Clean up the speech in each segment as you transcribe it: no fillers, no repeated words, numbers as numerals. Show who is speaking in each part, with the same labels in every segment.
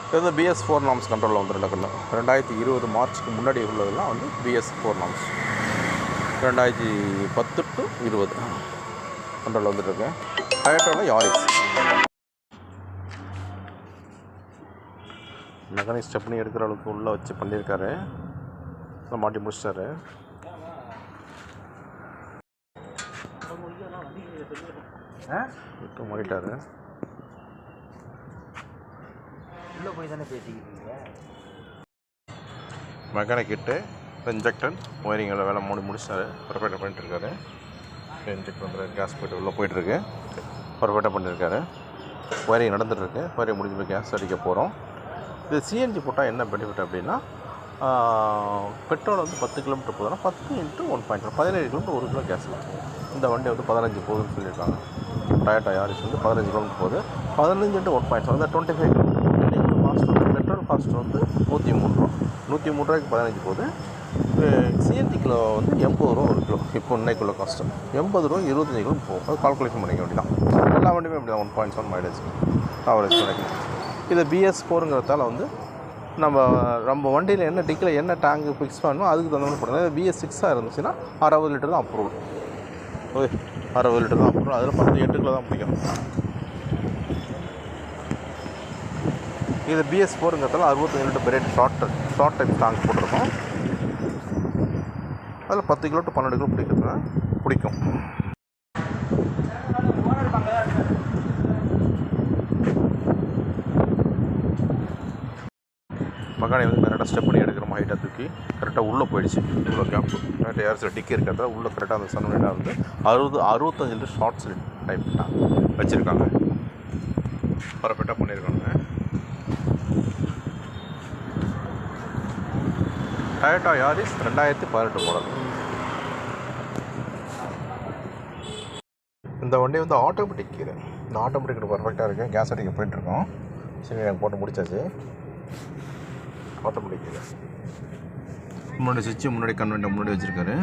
Speaker 1: இது வந்து BS4 norms கண்ட்ரோலில் வந்துருக்கணும். 2020 மார்ச்சுக்கு முன்னாடி உள்ளதெல்லாம் வந்து BS4 நார்ம்ஸ். 2010 to 20 கண்ட்ரோலில் வந்துட்டுருக்கு. டொயோட்டாவில் யாரிஸ். மெக்கானிக் ஸ்டெப்னி எடுக்கிற அளவுக்கு உள்ளே வச்சு பண்ணியிருக்காரு. மாட்டி முடிச்சிட்டாரு. இப்போ மாறிட்டாரு. உள்ளே போய் தானே பேசிக்கிட்டீங்க. மெக்கானிக் கிட்டு இன்ஜெக்டர் ஒயரிங்கில் வேலை முடிச்சிட்டாரு. பர்ஃபெக்டாக பண்ணிட்டுருக்காரு. இன்ஜெக்ட் பண்ணுற கேஸ் போய்ட்டு உள்ளே போயிட்டுருக்கு. பர்ஃபெக்டாக பண்ணியிருக்காரு. ஒயரிங் நடந்துகிட்ருக்கு. ஒயரிங் முடிஞ்சு போய் கேஸ் அடிக்க போகிறோம். இது சிஎன்ஜி போட்டால் என்ன பெனிஃபிட் அப்படின்னா, பெட்ரோல் வந்து 10 கிலோமீட்டர் போதுன்னா 10 × 1.5 17 கிலோமீட்டர் 1 கிலோ கேஸில். இந்த வண்டி வந்து 15 போகுதுன்னு சொல்லியிருக்காங்க. டொயோட்டா யாரிஸ் வந்து 15 கிலோமீட்டர் போகுது. 15 × 1.5 வந்து 25 கிலோமீட்டர். காஸ்ட் வந்து பெட்ரோல் காஸ்ட் வந்து 103 ரூபா. 103 ரூபாய்க்கு 15 போகுது. சிஎன்ஜி கிலோ வந்து 80 ரூபா ஒரு கிலோ. இப்போ இன்னைக்குள்ள காஸ்ட்டு 80 ரூபா 25 கிலோ போகும். அது கால்குலேஷன் பண்ணிக்க வேண்டியதான். எல்லா வண்டியுமே அப்படி தான் 1.7 மைலேஜ் ஆவரேஜ் கிடைக்கும். இது BS4ங்கிறதால வந்து நம்ம வண்டியில் என்ன டிக்கில் என்ன டேங்கு ஃபிக்ஸ் பண்ணணும் அதுக்கு தகுந்த மாதிரி போடணும். BS6 இருந்துச்சுன்னா 60 லிட்டர் தான் அப்ரூவல். 60 லிட்டர் தான் அப்ரூவல். அதில் 8 கிலோ தான் பிடிக்கும். இது BS4ங்கிறதால 65 லிட்டர் பெரிய ஷார்ட் டைப் டேங்க் போட்டிருக்கோம். அதில் 10 கிலோ டு 12 கிலோ பிடிக்கும். மகானை வந்து கரெக்டாக ஸ்டெப் பண்ணி எடுக்கிறோம். ஹைட்டாக தூக்கி கரெக்டாக உள்ளே போயிடுச்சு. இவ்வளோ கேப்பு கரெக்டாக ஏர்ஸில் டிக்கி இருக்கிறத உள்ளே கரெக்டாக அந்த சன்லைட்டாக வந்து 65 லிட்டர் ஷார்ட் ஸ்லிட் டைப் வச்சுருக்காங்க. பர்ஃபெக்டாக பண்ணியிருக்காங்க. Toyota Yaris 2018 model. இந்த வண்டி வந்து ஆட்டோமேட்டிக் கீரை. இந்த ஆட்டோமேட்டிக் பர்ஃபெக்டாக இருக்குது. கேஸ் அடிக்க போயிட்டுருக்கோம். சரி, எனக்கு போட்டு முடிச்சாச்சு. ஆட்டோமேட்டிக் கீரை. முன்னாடி சுவிட்சு முன்னாடி கன்வென்ட்டை முன்னாடி வச்சுருக்காரு.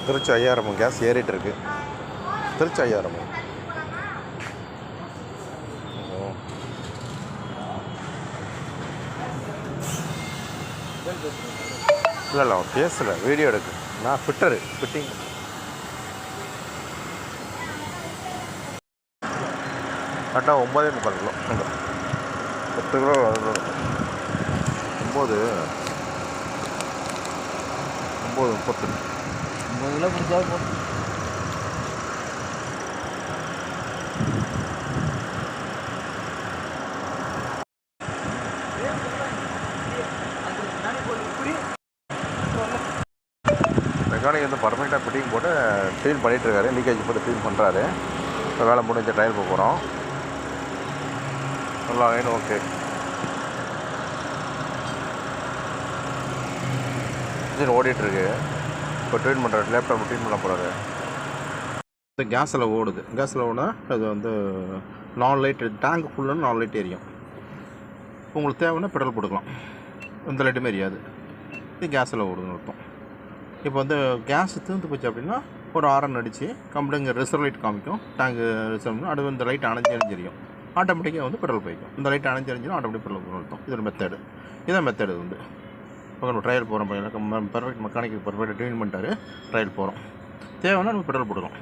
Speaker 1: திருச்சி 5000 கேஸ் ஏறிட்டு இருக்கு. திருச்சி 5000. இல்லை அவன் பேசலை, வீடியோ எடுக்கு. நான் ஃபிட்டிங் கரெக்டாக 9.25 கிலோ. 10 கிலோ 9 கிலோ பிடிச்சா போதும். மெக்கானிக் வந்து பர்ஃபெக்டாக ஃபிட்டிங் போட்டு க்ளீன் பண்ணிகிட்ருக்காரு. லீக்கேஜ் போட்டு க்ளீன் பண்ணுறாரு. இப்போ வேலை முடிஞ்ச ட்ரையல் போக போகிறோம். நல்லா வேணும். ஓகே, இன்ஜின் ஓடிட்டுருக்கு. இப்போ ட்ரீட் பண்ணுறாரு. லேப்டாப் ட்ரீட் பண்ண போகிறாரு. கேஸில் ஓடுது. கேஸில் ஓடினா அது வந்து 4 லைட் டேங்க் ஃபுல்லுன்னு 4 லைட் எரியும். உங்களுக்கு தேவைன்னா பெட்ரோல் போட்டுக்கலாம். எந்த லைட்டுமே எரியாது. இது கேஸில் ஓடுதுன்னு அர்த்தம். இப்போ வந்து கேஸ் தீர்ந்து போச்சு அப்படின்னா ஒரு ஆரன் அடித்து கம்பெனிங்க ரிசர்வ் லைட் காமிக்கும். டேங்கு ரிசர்வ்னா அது இந்த லைட் அணைஞ்செரியும். ஆட்டோமேட்டிக்காக வந்து பெட்ரோல் போய்க்கும். இந்த லைட் அணைஞ்செரிஞ்சிடும் ஆட்டோமேட்டிக் பெட்ரோல் போகணும் அர்த்தம். இது ஒரு மெத்தடு. இதான் மெத்தடு வந்து. இப்போ நம்ம ட்ரையல் போகிறோம். எனக்கு பர்ஃபெக்ட் மெக்கானிக் பர்ஃபெக்டாக ட்ரெயின் பண்ணிட்டாரு. ட்ரையல் போகிறோம். தேவைன்னா நம்ம பெட்ரோல் போட்டுக்கலாம்.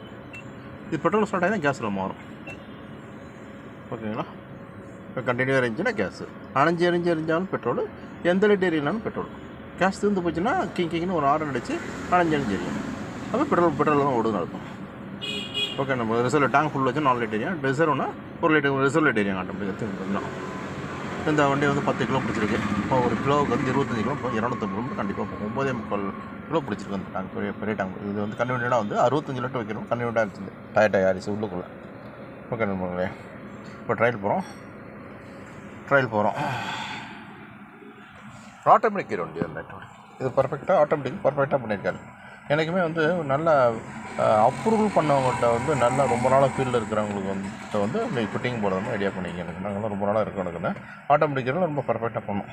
Speaker 1: இது பெட்ரோல் ஸ்டார்ட் ஆகினா கேஸில் மாறும். ஓகேங்களா? இப்போ கண்டினியூவாக இருந்துச்சுன்னா கேஸு எரிஞ்சாலும் பெட்ரோல், எந்த லைட் எரியலாலும் பெட்ரோல். கேஸ் தீர்ந்து போச்சுன்னா கிங்னு ஒரு ஆர்டர் அடித்து அணைஞ்செரியும். அப்போ பெட்ரோல் தான் ஓடுதுன்னு அர்த்தம். ஓகே, நம்ம ரிசர்வ் டேங்க் ஃபுல் வச்சு 4 லைட் ஏரியா. ரிசர்வ்னா ஒரு ரிசர்வ் லைட் ஏரியா ஆட்டோமேட்டிக்காக. இந்த வண்டி வந்து 10 கிலோ பிடிச்சிருக்கு. இப்போ ஒரு கிலோவுக்கு வந்து 25 கிலோ 250 கிலோமீட்டர் கண்டிப்பாக போகும். 9.25 கிலோ பிடிச்சிருக்கு அந்த டேங்க். பெரிய டேங்க். இது வந்து கன்வீனியண்டாக வந்து 65 லிட்டர் வைக்கணும். கன்வீனியண்டாக இருந்துச்சு டொயோட்டா யாரிஸ் உள்ளுக்குள்ளே. ஓகே நண்பர்களே, இப்போ ட்ரையல் போகிறோம். ஆட்டோமேட்டிக் கீர் வண்டி அந்த இது பர்ஃபெக்டாக பண்ணியிருக்காரு. எனக்குமே வந்து நல்ல அப்ரூவல் பண்ணவங்கள்ட்ட வந்து நல்லா ரொம்ப நாளாக ஃபீல்டில் இருக்கிறவங்களுக்கு வந்து ஃபிட்டிங் போட வந்து ஐடியா பண்ணிங்க. எனக்கு நாங்கள்லாம் ரொம்ப நாளாக இருக்கோம். எனக்கு ஆட்டோமேட்டிக்கெல்லாம் ரொம்ப பர்ஃபெக்டாக பண்ணோம்.